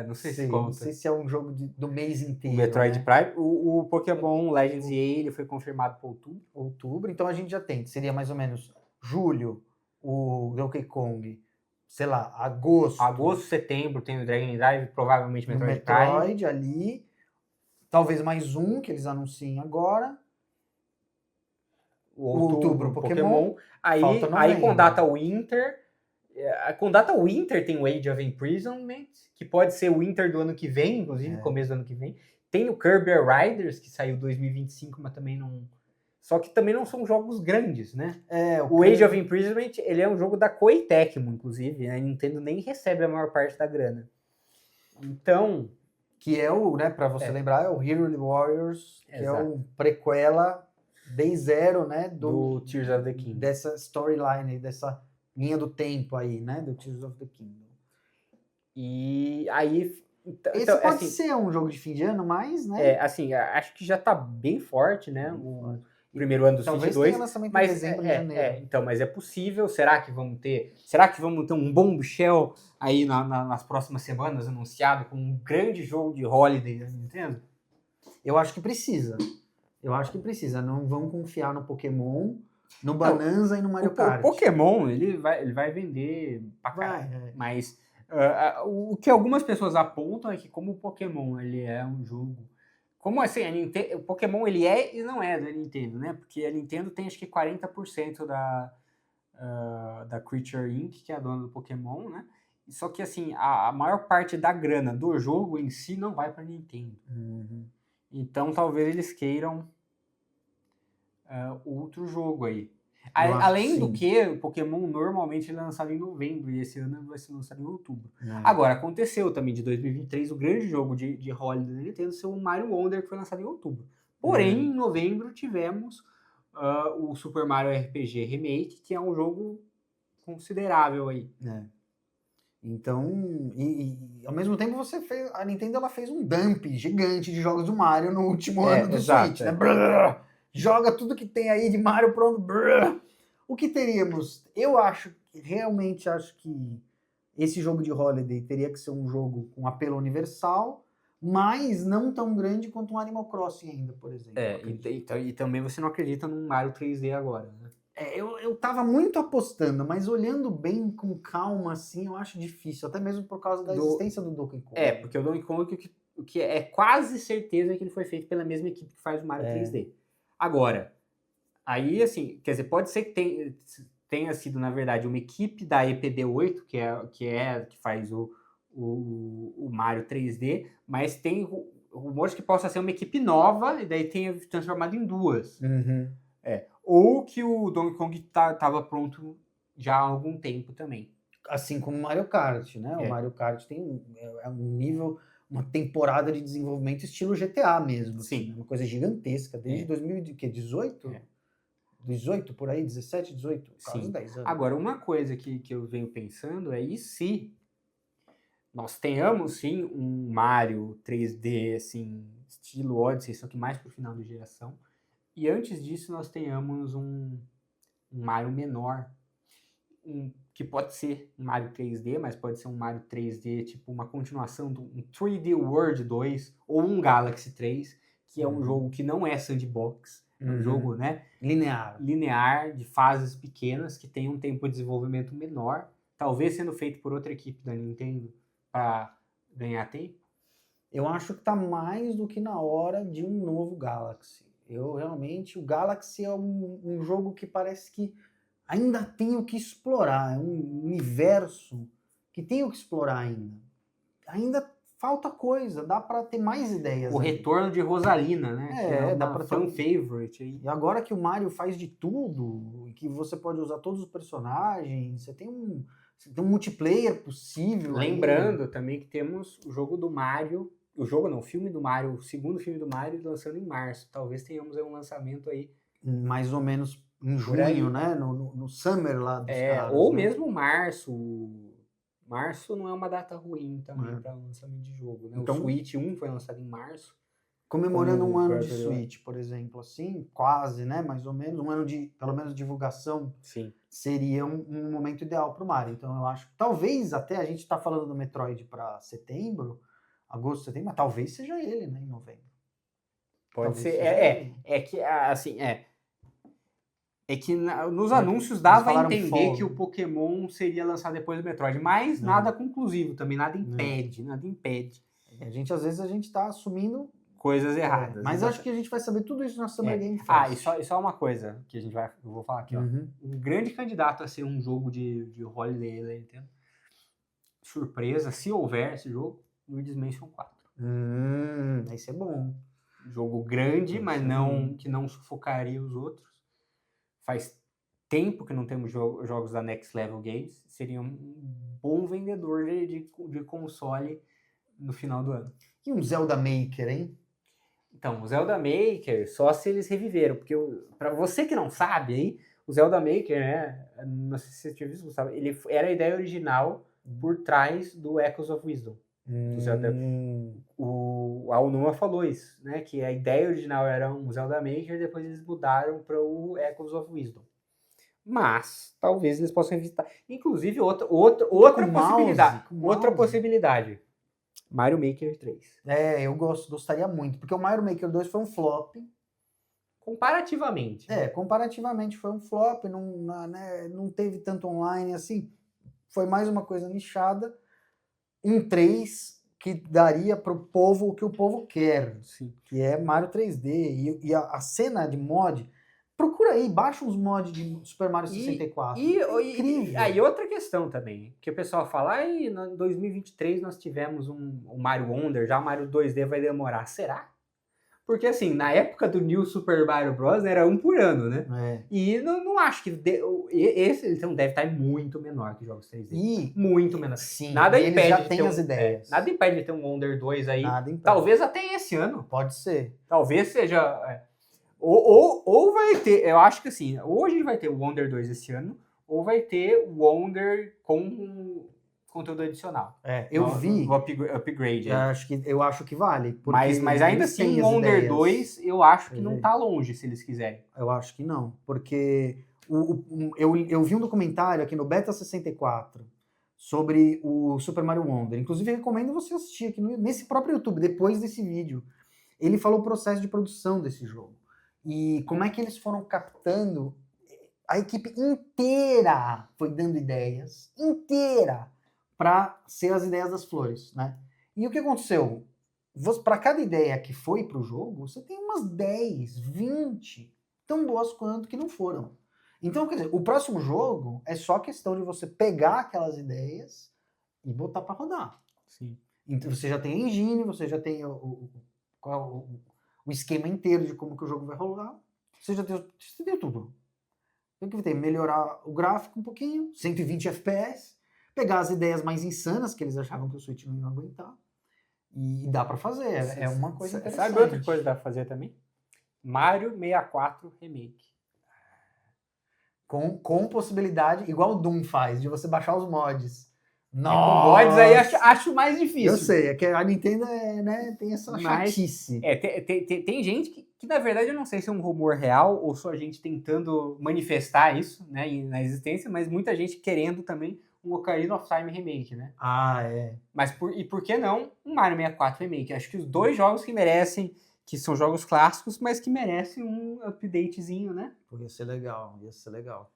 não sei se conta. Não sei se é um jogo do mês inteiro. O Metroid né? Prime. O Pokémon Legends EA, ele foi confirmado para outubro. Outubro, então a gente já tem. Seria mais ou menos julho, o Donkey Kong. Sei lá, agosto, setembro tem o Dragon Drive, provavelmente Metroid Prime. Ali. Talvez mais um que eles anunciem agora. Outubro, Pokémon. Aí com data Winter. Com data Winter tem o Age of Imprisonment, que pode ser o Winter do ano que vem, inclusive, começo do ano que vem. Tem o Kirby Riders, que saiu em 2025, mas também não... Só que também não são jogos grandes, né? O Age of Imprisonment, ele é um jogo da Koei Tecmo, inclusive. A Nintendo nem recebe a maior parte da grana. Então... Que é o, né, pra você lembrar, é o Hero Warriors, que é o prequela Day Zero, né? Do Tears of the Kingdom. Dessa storyline, dessa linha do tempo aí, né? Do Tears of the Kingdom. E aí... Esse pode ser um jogo de fim de ano, mas, né? Assim, acho que já tá bem forte, né? O primeiro ano do Switch 2. Talvez tenha lançamento em dezembro, janeiro. Então, mas é possível. Será que vamos ter um bombshell aí nas próximas semanas anunciado com um grande jogo de holiday da Nintendo? Eu acho que precisa. Não vamos confiar no Pokémon, no Bonanza e no Mario Kart. O Pokémon, ele vai vender pra caralho. Mas o que algumas pessoas apontam é que como o Pokémon ele é um jogo... Como assim, o Pokémon ele é e não é da Nintendo, né? Porque a Nintendo tem acho que 40% da Creature Inc., que é a dona do Pokémon, né? Só que assim, a maior parte da grana do jogo em si não vai para a Nintendo. Então talvez eles queiram outro jogo aí. Além do sim. que, o Pokémon normalmente ele é lançado em novembro e esse ano vai ser lançado em outubro. É. Agora, aconteceu também de 2023 o grande jogo de Holiday da Nintendo ser o Mario Wonder, que foi lançado em outubro. Porém, em novembro tivemos o Super Mario RPG Remake, que é um jogo considerável aí. Então, ao mesmo tempo a Nintendo ela fez um dump gigante de jogos do Mario no último ano do Switch, né? Brrr, joga tudo que tem aí de Mario pronto. Brrr. O que teríamos? Realmente acho que esse jogo de Holiday teria que ser um jogo com apelo universal, mas não tão grande quanto um Animal Crossing ainda, por exemplo. E também você não acredita num Mario 3D agora, né? Eu tava muito apostando, mas olhando bem com calma, assim, eu acho difícil, até mesmo por causa da existência do Donkey Kong. Porque o Donkey Kong, o que é quase certeza que ele foi feito pela mesma equipe que faz o Mario 3D. Agora, aí, assim, quer dizer, pode ser que tenha sido, na verdade, uma equipe da EPD8, que faz o Mario 3D, mas tem rumores que possa ser uma equipe nova e daí tenha transformado em duas. Ou que o Donkey Kong estava pronto já há algum tempo também. Assim como o Mario Kart, né? O Mario Kart tem um nível, uma temporada de desenvolvimento estilo GTA mesmo. Sim. Assim, uma coisa gigantesca, desde 2018? 18, por aí, 17, 18, quase 10 anos. Agora, uma coisa que eu venho pensando é, e se nós tenhamos, sim, um Mario 3D, assim, estilo Odyssey, só que mais pro final da geração, e antes disso nós tenhamos um Mario menor, que pode ser um Mario 3D, mas pode ser um Mario 3D, tipo uma continuação do um 3D World 2 ou um Galaxy 3, que é um jogo que não é sandbox, é um jogo, né, linear, de fases pequenas, que tem um tempo de desenvolvimento menor, talvez sendo feito por outra equipe da Nintendo para ganhar tempo. Eu acho que tá mais do que na hora de um novo Galaxy. O Galaxy é um jogo que parece que ainda tem o que explorar, é um universo que tem o que explorar ainda. Ainda falta coisa, dá para ter mais ideias. O retorno de Rosalina, né? Que é dá uma para fan favorite aí. E agora que o Mario faz de tudo, e que você pode usar todos os personagens, você tem um multiplayer possível. Lembrando também que temos o jogo do Mario, o filme do Mario, o segundo filme do Mario lançando em março. Talvez tenhamos um lançamento aí. Mais ou menos em junho, né? No Summer lá dos caras. Ou mesmo março. Março não é uma data ruim também para lançamento de jogo, né? Então, o Switch 1 foi lançado em março. Comemorando um ano de Switch, por exemplo, assim, quase, né? Mais ou menos, um ano de, pelo menos, divulgação. Sim. Seria um momento ideal para o Mario. Então, eu acho que talvez até a gente está falando do Metroid para setembro, agosto, setembro, mas talvez seja ele, né? Em novembro. Pode ser. É que nos anúncios dava a entender que o Pokémon seria lançado depois do Metroid, mas nada conclusivo também, nada impede. Às vezes a gente tá assumindo coisas erradas. Mas acho que a gente vai saber tudo isso na Summer Game Fest. E só uma coisa que eu vou falar aqui, ó. Um grande candidato a ser um jogo de Holiday da Nintendo. Surpresa, se houver esse jogo, Luigi's Mansion 4. Esse é bom. Jogo grande, mas não que não sufocaria os outros. Faz tempo que não temos jogos da Next Level Games. Seria um bom vendedor de console no final do ano. E um Zelda Maker, hein? Então, o Zelda Maker, só se eles reviveram. Porque, para você que não sabe, aí, o Zelda Maker, né? Não sei se você tinha visto, Gustavo. Ele era a ideia original por trás do Echoes of Wisdom. Do Zelda. A Aonuma falou isso, né? Que a ideia original era um Zelda Maker, depois eles mudaram para o Echoes of Wisdom. Mas talvez eles possam revisitar. Inclusive, outra possibilidade. Outra possibilidade. Mario Maker 3. Eu gostaria muito, porque o Mario Maker 2 foi um flop. Comparativamente. Comparativamente foi um flop, não teve tanto online assim. Foi mais uma coisa nichada. Um 3 que daria pro povo o que o povo quer, sim, que é Mario 3D. E a cena de mod, procura aí, baixa uns mods de Super Mario 64. Incrível. E outra questão também, que o pessoal fala, em 2023 nós tivemos um Mario Wonder, já o Mario 2D vai demorar. Será? Porque, assim, na época do New Super Mario Bros. Era um por ano, né? É. E não acho que... Esse então, deve estar muito menor que jogos 3D. E, Muito menor. sim, Nada e eles impede já de têm ter as ideias. nada impede de ter um Wonder 2 aí. Nada impede. Talvez até esse ano. Pode ser. Talvez seja... Ou vai ter... Eu acho que, assim, ou a gente vai ter o Wonder 2 esse ano, ou vai ter o Wonder com conteúdo adicional. Eu vi... O upgrade aí. Eu acho que vale. porque Mas ainda eles têm assim, o as Wonder ideias. 2, eu acho que Quer não ver? tá longe, se eles quiserem. Eu acho que não, porque eu vi um documentário aqui no Beta 64 sobre o Super Mario Wonder. Inclusive, eu recomendo você assistir aqui nesse próprio YouTube, depois desse vídeo. Ele falou o processo de produção desse jogo. E como é que eles foram captando. A equipe inteira foi dando ideias, inteira, para ser as ideias das flores, né? E o que aconteceu? Para cada ideia que foi para o jogo, você tem umas 10, 20 tão boas quanto que não foram. Então, quer dizer, o próximo jogo é só questão de você pegar aquelas ideias e botar para rodar. Sim. Então, você já tem a engine, você já tem o esquema inteiro de como que o jogo vai rolar. Você tem tudo. O que tem? Melhorar o gráfico um pouquinho, 120 FPS, pegar as ideias mais insanas que eles achavam que o Switch não ia aguentar. E dá pra fazer, é uma coisa interessante. Sabe outra coisa que dá pra fazer também? Mario 64 Remake. Com possibilidade, igual o Doom faz, de você baixar os mods. Com mods aí acho mais difícil. Eu sei, é que a Nintendo tem essa chatice. Tem gente que, na verdade, eu não sei se é um rumor real ou só a gente tentando manifestar isso, né, na existência, mas muita gente querendo também um Ocarina of Time Remake, né? Ah, é. Mas por que não um Mario 64 Remake? Acho que os dois jogos que merecem, que são jogos clássicos, mas que merecem um updatezinho, né? Pô, ia ser legal,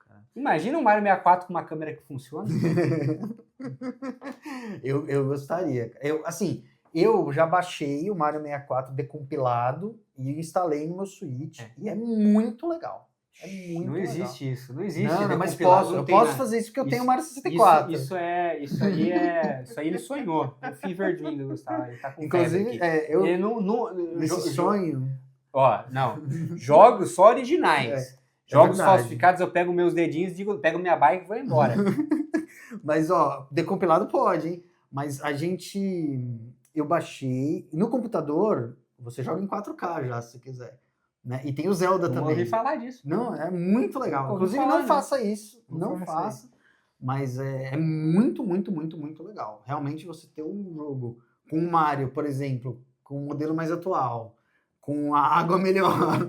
cara. Imagina um Mario 64 com uma câmera que funciona. eu gostaria. Eu já baixei o Mario 64 decompilado e instalei no meu Switch. E é muito legal. É muito não legal. Existe isso. Não existe. Não, mas posso. Eu posso fazer isso porque eu tenho o Mario 64. Isso aí ele sonhou. O Fever Dream do Gustavo. Ele tá com inclusive, eu ele nesse sonho. Ó, não. Jogos só originais. Jogos falsificados, eu pego meus dedinhos, pego minha bike e vou embora. Mas, ó, decompilado pode, hein? Mas eu baixei. No computador, você joga em 4K já, se quiser. Né? E tem o Zelda também. Não ouvi falar disso. Não, é muito legal. Inclusive, não faça isso. Não faça. Mas é muito, muito, muito, muito legal. Realmente, você ter um jogo com o Mario, por exemplo, com um modelo mais atual, com a água melhor.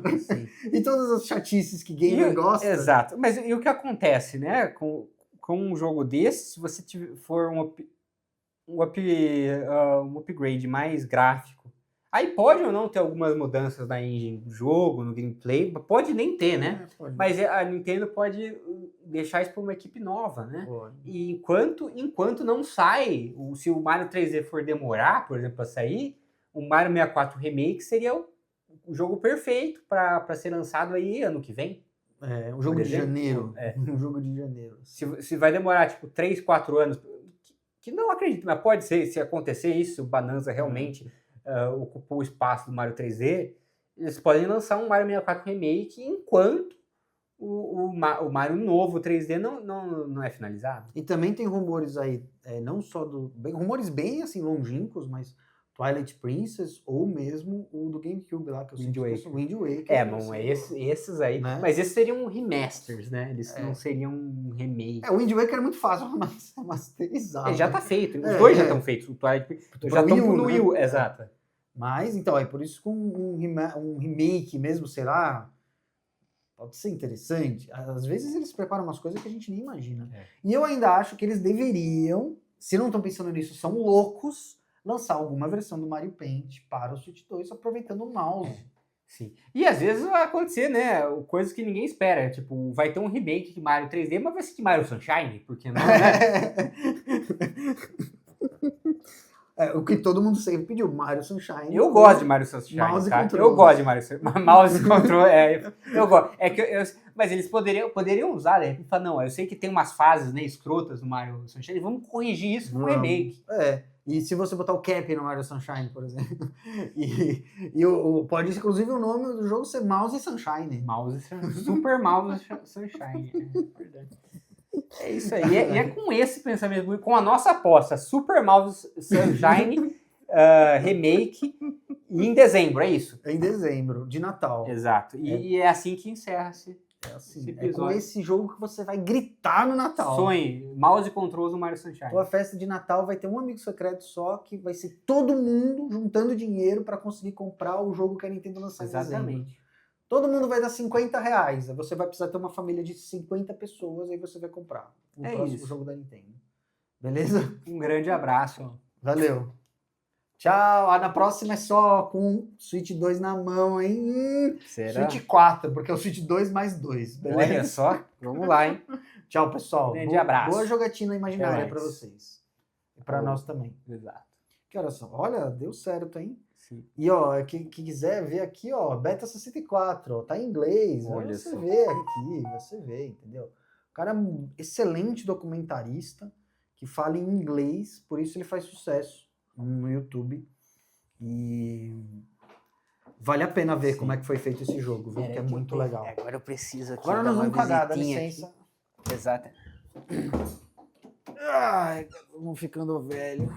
E todas as chatices que gamer gosta. Exato. Mas e o que acontece, né? Com um jogo desse, se você for um upgrade mais gráfico, aí pode ou não ter algumas mudanças na engine do jogo, no gameplay, pode nem ter, né? Mas a Nintendo pode deixar isso para uma equipe nova, né? E enquanto não sai, se o Mario 3D for demorar, por exemplo, para sair, o Mario 64 Remake seria o jogo perfeito para ser lançado aí ano que vem. Um jogo de janeiro. Um jogo de janeiro. Se vai demorar, tipo, 3, 4 anos, que não acredito, mas pode ser, se acontecer isso, o Bonanza realmente ocupou o espaço do Mario 3D, eles podem lançar um Mario 64 Remake enquanto o Mario novo 3D não é finalizado. E também tem rumores aí, não só rumores bem assim longínquos, mas Twilight Princess ou mesmo o do GameCube lá, que eu Wind Waker. Não, esses aí, né? Mas esses seriam remasters, né? Eles não seriam um remake. O Wind Waker é muito fácil masterizar. Já tá feito, os dois já estão feitos, o Twilight Princess já estão no Wii U, exato. Mas, então, por isso que um remake mesmo, sei lá, pode ser interessante. Às vezes eles preparam umas coisas que a gente nem imagina. E eu ainda acho que eles deveriam, se não estão pensando nisso, são loucos, lançar alguma versão do Mario Paint para o Switch 2, aproveitando o mouse. Sim. E às vezes vai acontecer, né? Coisas que ninguém espera. Tipo, vai ter um remake de Mario 3D, mas vai ser de Mario Sunshine, porque não, né? O que todo mundo sempre pediu, Mario Sunshine. Eu gosto de Mario Sunshine, mouse tá? control. Eu gosto de Mario Sunshine. Mouse e controle, eu gosto. Mas eles poderiam usar, né? Falar, não, eu sei que tem umas fases, né, escrotas no Mario Sunshine, vamos corrigir isso com um remake. E se você botar o Cap no Mario Sunshine, por exemplo, pode inclusive o nome do jogo ser Mouse Sunshine. Super Mouse Sunshine. É verdade. É isso aí. E é com esse pensamento, com a nossa aposta, Super Mouse Sunshine Remake em dezembro, é isso? Em dezembro, de Natal. Exato. E é assim que encerra-se. É com esse jogo que você vai gritar no Natal. Sonhe, mouse e controls do Mario Sunshine. Tua festa de Natal vai ter um amigo secreto só, que vai ser todo mundo juntando dinheiro para conseguir comprar o jogo que a Nintendo lançar em dezembro. Exatamente. Todo mundo vai dar R$50. Aí você vai precisar ter uma família de 50 pessoas, aí você vai comprar o próximo jogo da Nintendo. Beleza? Um grande abraço. Valeu. Tchau. Na próxima é só com Switch 2 na mão, hein? Será? Switch 4, porque é o Switch 2 mais 2. Beleza? Olha só. Vamos lá, hein? Tchau, pessoal. Grande abraço. Boa jogatina imaginária para vocês. E para nós também. Exato. Que horas são? Olha, deu certo, hein? Sim. E, ó, quem quiser ver aqui, ó, Beta 64, ó, tá em inglês. Olha você só. vê aqui, você vê, entendeu? O cara é um excelente documentarista que fala em inglês, por isso ele faz sucesso no YouTube. E vale a pena ver como é que foi feito esse jogo, viu? Que é muito legal. Agora eu preciso aqui. Agora nós vamos cagar, dá licença. Exato. Ai, vamos ficando velho.